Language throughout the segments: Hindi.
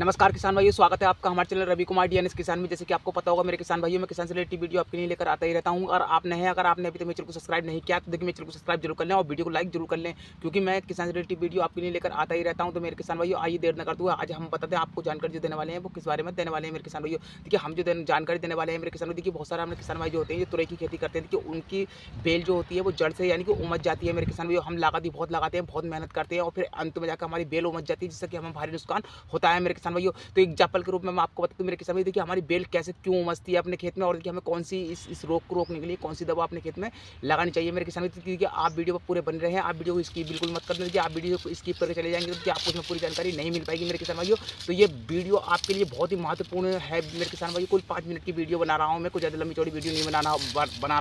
नमस्कार किसान भाइयों, स्वागत है आपका हमारे चैनल रवि कुमार डीएनएस किसान में। जैसे कि आपको पता होगा मेरे किसान भाइयों, मैं किसान से रिलेटेड वीडियो आपके लिए लेकर आता ही रहता हूं। और आप नए हैं, अगर आपने अभी तक मेरे चैनल को सब्सक्राइब नहीं किया तो देखिए मेरे चैनल को सब्सक्राइब जरूर कर लें और वीडियो को लाइक जरूर कर लें, क्योंकि मैं किसान से रिलेटेड वीडियो आपके लिए लेकर आता ही रहता हूं। तो मेरे किसान भाइयों, आइए देर न करते हुए आज हम बताते हैं आपको जानकारी जो देने वाले हैं वो किस बारे में देने वाले हैं मेरे किसान भाइयों। देखिए हम जो जानकारी देने वाले हैं मेरे किसान भाई, देखिए बहुत सारे हमारे किसान भाई जो होते हैं जो तुरई की खेती करते हैं, देखिए उनकी बेल जो होती है वो जड़ से यानी कि उमज जाती है मेरे किसान भाइयों। हम लागत भी बहुत लगाते हैं, बहुत मेहनत करते हैं और फिर अंत में जाकर हमारी बेल उमज जाती है, जिससे कि हमें भारी नुकसान होता है मेरे किसान भाइयों। तो एग्जाम्पल के रूप में मैं आपको बताता हूँ मेरे किसान भाई, देखिए हमारी बेल कैसे क्यों उमजती है अपने खेत में, और देखिए हमें कौन सी इस रोग को रोकने के लिए कौन सी दवा अपने खेत में लगानी चाहिए मेरे किसान भाई। क्योंकि आप वीडियो पर पूरे बने रहे हैं, आप वीडियो को स्किप बिल्कुल मत कर दीजिए। आप वीडियो को स्किप करके चले जाएंगे तो आपको उसमें पूरी जानकारी नहीं मिल पाएगी मेरे किसान भाइयों। तो ये वीडियो आपके लिए बहुत ही महत्वपूर्ण है मेरे किसान भाइयों। कुल 5 मिनट की वीडियो बना रहा हूँ मैं, कुछ ज़्यादा लंबी चौड़ी वीडियो नहीं बना रहा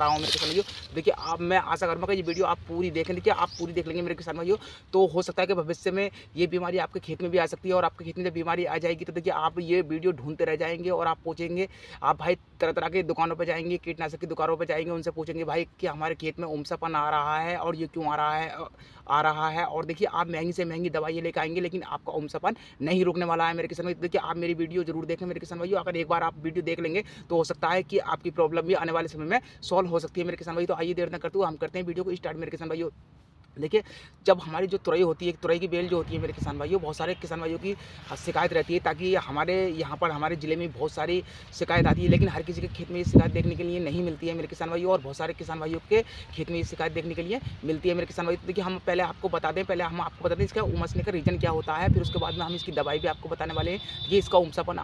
हूँ मेरे किसान भाइयों। देखिए आप, मैं आशा करूँगा कि ये वीडियो आप पूरी देखें। देखिए आप पूरी देख लेंगे मेरे किसान भाइयों, तो हो सकता है कि भविष्य में ये बीमारी आपके खेत में भी आ सकती है। और आपके खेत में जब बीमारी आ जाएगी तो देखिए आप ये वीडियो ढूंढते रह जाएंगे और आप पूछेंगे, आप भाई तरह तरह की दुकानों पर जाएंगे, कीटनाशक की दुकानों पर जाएंगे, उनसे पूछेंगे भाई कि हमारे खेत में उमसापन आ रहा है और ये क्यों आ रहा है। और देखिए आप महंगी से महंगी दवाइयाँ लेकर आएंगे, लेकिन आपका उमसापन नहीं रुकने वाला है मेरे किसान भाई। देखिए आप मेरी वीडियो जरूर देखें मेरे किसान भाई, अगर एक बार आप वीडियो देख लेंगे तो हो सकता है कि आपकी प्रॉब्लम भी आने वाले समय में सॉल्व हो सकती है मेरे किसान भाई। तो आइए देर न करते हुए हम करते हैं वीडियो को स्टार्ट मेरे किसान भाइयों। देखिए जब हमारी जो तुरई होती है, तुरई की बेल जो होती है मेरे किसान भाइयों, बहुत सारे किसान भाइयों की शिकायत रहती है, ताकि हमारे यहाँ पर हमारे ज़िले में बहुत सारी शिकायत आती है, लेकिन हर किसी के खेत में ये शिकायत देखने के लिए नहीं मिलती है मेरे किसान भाइयों। और बहुत सारे किसान भाइयों के खेत में ये शिकायत देखने के लिए मिलती है मेरे किसान भाइयों। तो देखिए हम पहले आपको बता दें, पहले हम आपको बता दें इसका उमसने का रीज़न क्या होता है, फिर उसके बाद में हम इसकी दवाई भी आपको बताने वाले हैं। ये इसका उमसापन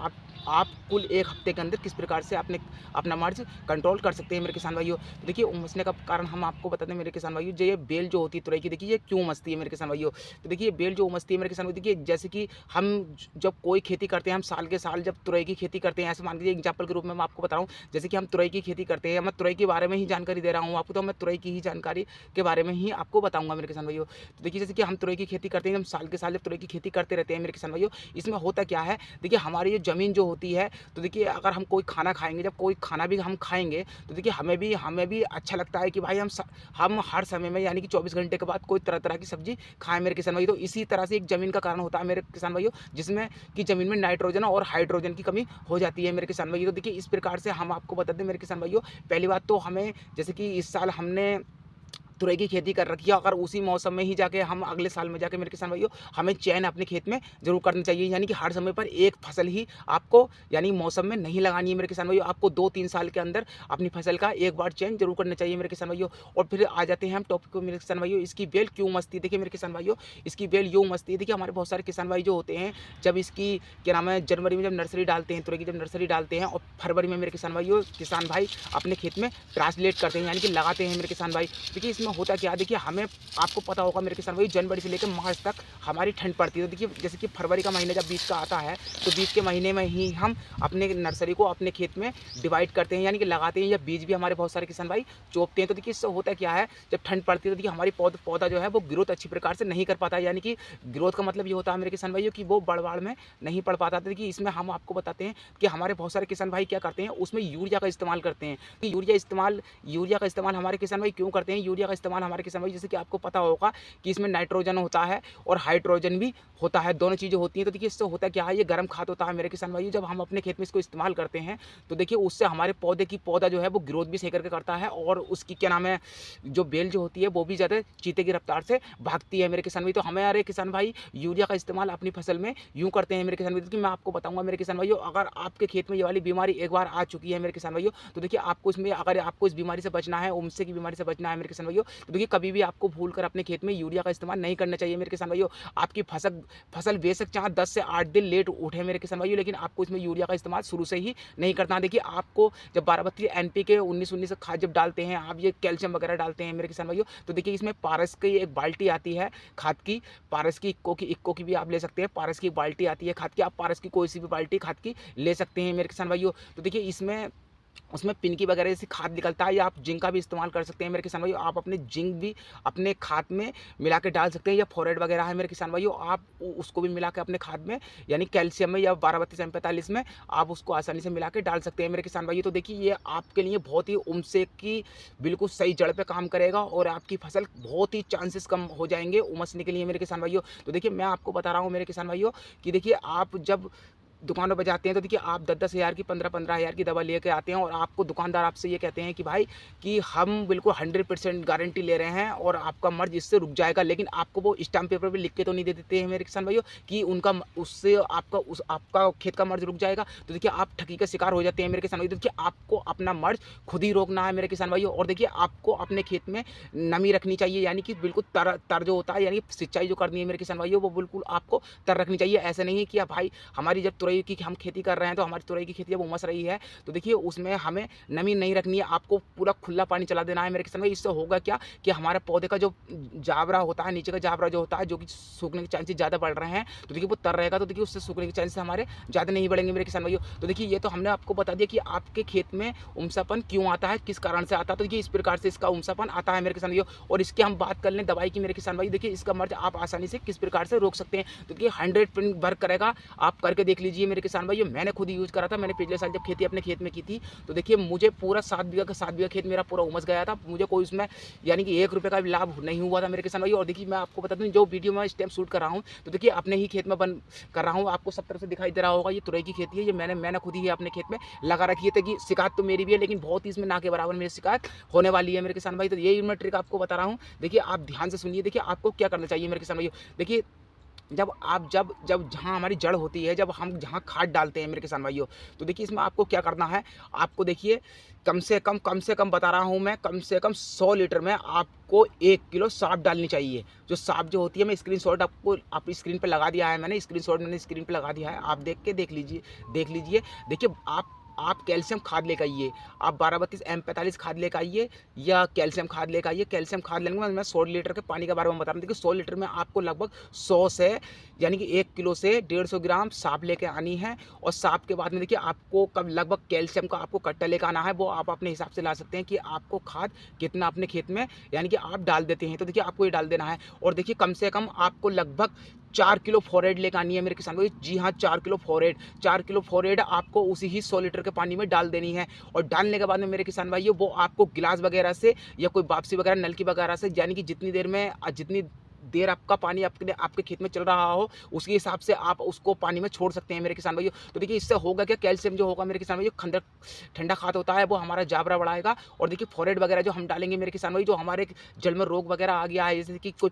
आप कुल 1 हफ्ते के अंदर किस प्रकार से अपना मर्ज कंट्रोल कर सकते हैं मेरे किसान भाइयों। तो देखिए उमसने का कारण हम आपको बताते हैं मेरे किसान भाइयों। जो ये बेल जो होती है तुरई की, देखिए ये क्यों उमसती है मेरे किसान भाइयों। तो देखिए बेल जो उमसती है मेरे किसान भाइयों, देखिए जैसे कि हम जब कोई खेती करते हैं, हम साल के साल जब तुरई की खेती करते हैं, ऐसे मान लीजिए एग्जाम्पल के रूप में मैं आपको बता रहा हूँ, जैसे कि हम तुरई की खेती करते हैं, मैं तुरई के बारे में ही जानकारी दे रहा हूँ आपको, तो मैं तुरई की ही जानकारी के बारे में ही आपको बताऊंगा मेरे किसान भाइयों। तो देखिए जैसे कि हम तुरई की खेती करते हैं, हम साल के साल जब तुरई की खेती करते रहते हैं मेरे किसान भाइयों, इसमें होता क्या है, देखिए हमारी ये ज़मीन जो होती है, तो देखिए अगर हम कोई खाना खाएंगे, जब कोई खाना भी हम खाएंगे तो देखिए हमें भी अच्छा लगता है कि भाई हम हर समय में यानी कि 24 घंटे के बाद कोई तरह तरह की सब्जी खाएं मेरे किसान भाई। तो इसी तरह से एक ज़मीन का कारण होता है मेरे किसान भाइयों, जिसमें कि ज़मीन में नाइट्रोजन और हाइड्रोजन की कमी हो जाती है मेरे किसान भाइयों। तो देखिए इस प्रकार से हम आपको बता दें मेरे किसान भाइयों, पहली बात तो हमें, जैसे कि इस साल हमने तुरई की खेती कर रखी है, अगर उसी मौसम में ही जाके हम अगले साल में जाके मेरे किसान भाइयों हमें चयन अपने खेत में जरूर करना चाहिए। यानी कि हर समय पर एक फसल ही आपको यानी मौसम में नहीं लगानी है मेरे किसान भाइयों। आपको 2-3 साल के अंदर अपनी फसल का एक बार चयन जरूर करना चाहिए मेरे किसान भाइयों। और फिर आ जाते हैं हम टॉपिक को मेरे किसान भाइयों, इसकी बेल क्यों उमसती है। देखिए मेरे किसान भाइयों, इसकी बेल यूँ उमसती है, देखिए हमारे बहुत सारे किसान भाई जो होते हैं, जब इसकी क्या नाम है, जनवरी में जब नर्सरी डालते हैं, तुरई की जब नर्सरी डालते हैं, और फरवरी में मेरे किसान भाइयों किसान भाई अपने खेत में ट्रांसलेट करते हैं यानी कि लगाते हैं मेरे किसान भाई। देखिए इसमें होता क्या है, देखिए हमें आपको पता होगा मेरे किसान भाई, जनवरी से लेकर मार्च तक हमारी ठंड पड़ती है। तो देखिए जैसे कि फरवरी का महीना जब बीच का आता है, तो बीच के महीने में ही हम अपने नर्सरी को अपने खेत में डिवाइड करते हैं यानी कि लगाते हैं, या बीज भी हमारे बहुत सारे किसान भाई चोपते हैं। तो देखिए इससे होता क्या है, जब ठंड पड़ती है तो देखिए हमारी पौधा जो है वो ग्रोथ अच्छी प्रकार से नहीं कर पाता है। यानी कि ग्रोथ का मतलब ये होता है मेरे किसान भाइयों कि वो बढ़वाड़ में नहीं पड़ पाता। तो देखिए इसमें हम आपको बताते हैं कि हमारे बहुत सारे किसान भाई क्या करते हैं, उसमें यूरिया का इस्तेमाल करते हैं। कि यूरिया का इस्तेमाल हमारे किसान भाई क्यों करते हैं, यूरिया का इस्तेमाल हमारे किसान भाई, जैसे कि आपको पता होगा कि इसमें नाइट्रोजन होता है और हाइड्रोजन भी होता है, दोनों चीज़ें होती हैं। तो देखिए इससे होता क्या है, ये गर्म खाद होता है मेरे किसान भाई। जब हम अपने खेत में इसको इस्तेमाल करते हैं तो देखिए उससे हमारे पौधा जो है वो ग्रोथ भी सही करके करता है, और उसकी क्या नाम है, जो बेल जो होती है वो भी ज़्यादा चीते की रफ्तार से भागती है मेरे किसान भाई। तो हमारे किसान भाई यूरिया का इस्तेमाल अपनी फसल में यूँ करते हैं मेरे किसान भाई। मैं आपको बताऊँगा मेरे किसान भाइयों, अगर आपके खेत में ये वाली बीमारी एक बार आ चुकी है मेरे किसान भाइयों, तो देखिए आपको इसमें, अगर आपको इस बीमारी से बचना है, उमसे की बीमारी से बचना है मेरे किसान भाइयों, तो देखिए कभी भी आपको भूल कर अपने खेत में यूरिया का इस्तेमाल नहीं करना चाहिए मेरे किसान भाइयों। आपकी फसल बेशक चाहे 10 से 8 दिन लेट उठे मेरे किसान भाइयों, लेकिन आपको इसमें यूरिया का इस्तेमाल शुरू से ही नहीं करना। देखिए आपको जब 12-32 NPK 19-19 खाद जब डालते हैं, आप ये कैल्शियम वगैरह डालते हैं मेरे किसान भाइयों, तो देखिए इसमें पारस की एक बाल्टी आती है खाद की, पारस की इक्को की भी आप ले सकते हैं। पारस की एक बाल्टी आती है खाद की, आप पारस की कोई सी भी बाल्टी खाद की ले सकते हैं मेरे किसान भाइयों। तो देखिए उसमें पिनकी वगैरह जैसी खाद निकलता है, या आप जिंक का भी इस्तेमाल कर सकते हैं मेरे किसान भाइयों। आप अपने जिंक भी अपने खाद में मिला के डाल सकते हैं, या फोरेट वगैरह है मेरे किसान भाइयों, आप उसको भी मिला के अपने खाद में यानी कैल्शियम में या 12-32 M45 में आप उसको आसानी से मिला के डाल सकते हैं मेरे किसान भाइयों। तो देखिए ये आपके लिए बहुत ही उमसे की बिल्कुल सही जड़ पे काम करेगा, और आपकी फसल बहुत ही चांसेस कम हो जाएंगे उमसने के लिए मेरे किसान भाइयों। तो देखिए मैं आपको बता रहा हूँ मेरे किसान भाइयों कि देखिए आप जब दुकानों पे जाते हैं तो देखिए आप 10-10 हज़ार की 15-15 हज़ार की दवा लेके आते हैं और आपको दुकानदार आपसे ये कहते हैं कि भाई कि हम बिल्कुल 100% गारंटी ले रहे हैं और आपका मर्ज़ इससे रुक जाएगा। लेकिन आपको वो स्टाम्प पेपर पे लिख के तो नहीं दे देते हैं मेरे किसान भाइयों कि उससे आपका खेत का मर्ज़ रुक जाएगा। तो देखिए आप ठगी का शिकार हो जाते हैं मेरे किसान भाइयों। तो देखिए आपको अपना मर्ज़ खुद ही रोकना है मेरे किसान भाइयों। और देखिए आपको अपने खेत में नमी रखनी चाहिए, यानी कि बिल्कुल तर जो होता है, यानी सिंचाई जो करनी है मेरे किसान भाइयों, वो बिल्कुल आपको तर रखनी चाहिए। ऐसा नहीं है कि भाई हमारी जब तुरई की हम खेती कर रहे हैं तो हमारी तुरई की खेती जब उमस रही है तो देखिए उसमें हमें नमी नहीं रखनी है, आपको पूरा खुला पानी चला देना है मेरे किसान भाई। इससे होगा क्या कि हमारे पौधे का जो जावरा होता है, नीचे का जावरा जो होता है, जो कि सूखने के चांसेस ज़्यादा बढ़ रहे हैं, तो देखिए वो तर रहेगा, तो देखिए उससे सूखने के चांसेस हमारे ज़्यादा नहीं बढ़ेंगे मेरे किसान भाइयों। तो देखिए ये तो हमने आपको बता दिया कि आपके खेत में उमसापन क्यों आता है, किस कारण से आता है। तो देखिए इस प्रकार से इसका उमसापन आता है मेरे किसान भाइयों। और इसकी हम बात कर लें दवाई की मेरे किसान भाई, देखिए इसका मर्ज आप आसानी से किस प्रकार से रोक सकते हैं। तो देखिए 100% वर्क करेगा, आप करके देख लीजिए मेरे किसान भाइयों। मैंने खुद यूज़ करा था, मैंने पिछले साल जब खेती अपने खेत में की थी तो देखिए मुझे पूरा 7 बीघा खेत मेरा पूरा उमस गया था। मुझे कोई उसमें यानी कि 1 रुपये का भी लाभ नहीं हुआ था मेरे किसान भाइयों। और देखिए मैं आपको बता दूँ, जो वीडियो मैं इस टाइम शूट कर रहा हूँ तो देखिए अपने ही खेत में बन कर रहा हूँ, आपको सब तरफ से दिखाई दे रहा होगा। ये तुरई की खेती है, ये मैंने खुद ही अपने खेत में लगा रखी है। ताकि शिकायत तो मेरी भी है, लेकिन बहुत ही इसमें ना के बराबर मेरी शिकायत होने वाली है मेरे किसान भाई। तो यही मैं ट्रिक आपको बता रहा हूँ, देखिए आप ध्यान से सुनिए। देखिए आपको क्या करना चाहिए मेरे किसान भाइयों, देखिए जब आप जब जहाँ हमारी जड़ होती है, जब हम जहाँ खाद डालते हैं मेरे किसान भाइयों, तो देखिए इसमें आपको क्या करना है। आपको देखिए कम से कम बता रहा हूँ मैं, कम से कम 100 लीटर में आपको 1 किलो साफ डालनी चाहिए। जो साफ जो होती है, मैं स्क्रीनशॉट आपको आप स्क्रीन पे लगा दिया है, मैंने स्क्रीन पे लगा दिया है, आप देख लीजिए। देखिए आप कैल्शियम खाद लेकर आइए, आप 12-32 M45 खाद लेकर आइए या कैल्शियम खाद लेकर आइए। कैल्शियम खाद लेने के बाद मैं 100 लीटर के पानी के बारे में बता रहा हूँ। देखिए 100 लीटर में आपको लगभग 100 से यानी कि 1 किलो से 150 ग्राम साफ लेके आनी है। और साफ के बाद में देखिए आपको कब लगभग कैल्शियम का आपको कट्टा लेकर आना है, वो आप अपने हिसाब से ला सकते हैं कि आपको खाद कितना अपने खेत में यानी कि आप डाल देते हैं, तो देखिए आपको ये डाल देना है। और देखिए कम से कम आपको लगभग 4 किलो फोरेट लेकर आनी है मेरे किसान भाई। जी हाँ, 4 किलो फोरेट आपको उसी ही 100 लीटर के पानी में डाल देनी है। और डालने के बाद में मेरे किसान भाइयों, वो आपको गिलास वगैरह से या कोई वापसी वगैरह नलकी वगैरह से, यानी कि जितनी देर आपका पानी आपके खेत में चल रहा हो, उसके हिसाब से आप उसको पानी में छोड़ सकते हैं मेरे किसान भाइयों। तो देखिए इससे होगा क्या, कैल्शियम जो होगा मेरे किसान भाइयों, ठंडा खाद होता है, वो हमारा जाबरा बढ़ाएगा। और देखिए फोरेट वगैरह जो हम डालेंगे मेरे किसान भाई, जो हमारे जल में रोग वगैरह आ गया है, जैसे कि कोई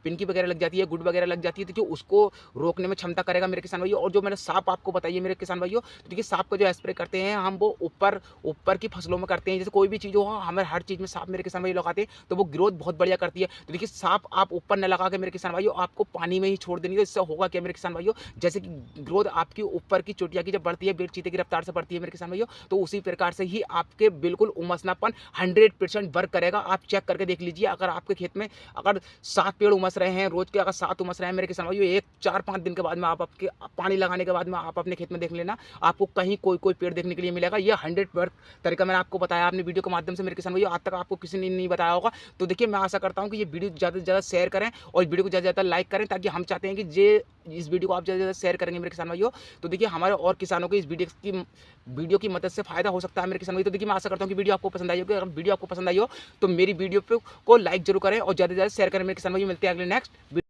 पिनकी वगैरह लग जाती है, गुड वगैरह लग जाती है, तो उसको रोकने में क्षमता करेगा मेरे किसान भाइयों। और जो मैंने साफ आपको बताइए मेरे किसान भाइयों, तो देखिए साफ का जो स्प्रे करते हैं हम, वो ऊपर की फसलों में करते हैं। जैसे कोई भी चीज़ हो, हमें हर चीज़ में साफ मेरे किसान भाई लगाते हैं, तो वो ग्रोथ बहुत बढ़िया करती है। तो देखिए साफ आप ऊपर न लगा के मेरे किसान भाइयों, आपको पानी में ही छोड़ देनी है। इससे होगा क्या मेरे किसान भाइयों, जैसे कि ग्रोथ आपकी ऊपर की चोटिया की जब बढ़ती है, बेर चीते की रफ्तार से बढ़ती है मेरे किसान भाइयों, तो उसी प्रकार से ही आपके बिल्कुल उमसनापन 100% वर्क करेगा। आप चेक करके देख लीजिए, अगर आपके खेत में अगर 7 पेड़ उमस रहे हैं, रोज के अगर 7 उमस रहे हैं मेरे किसान भाइयों, 4-5 दिन के बाद में आप आपके पानी लगाने के बाद में आप अपने खेत में देख लेना, आपको कहीं कोई पेड़ देखने के लिए मिलेगा। ये 100 वर्क तरीका मैंने आपको बताया अपने वीडियो के माध्यम से मेरे किसान भाइयों, आज तक आपको किसी ने नहीं बताया होगा। तो देखिए मैं आशा करता हूँ कि ये वीडियो ज़्यादा से ज़्यादा शेयर करें और वीडियो को ज़्यादा से ज़्यादा लाइक करें, ताकि हम चाहते हैं कि इस वीडियो को आप ज़्यादा से ज़्यादा शेयर करेंगे मेरे किसान भाइयों, तो देखिए हमारे और किसानों को इस वीडियो की मदद से फायदा हो सकता है मेरे किसान भाइयों। तो देखिए मैं आशा करता हूँ कि वीडियो आपको पसंद आई होगी। अगर वीडियो आपको पसंद आई हो तो मेरी वीडियो को लाइक जरूर करें और ज़्यादा से ज़्यादा शेयर करें मेरे किसान भाइयों। मिलते हैं अगले नेक्स्ट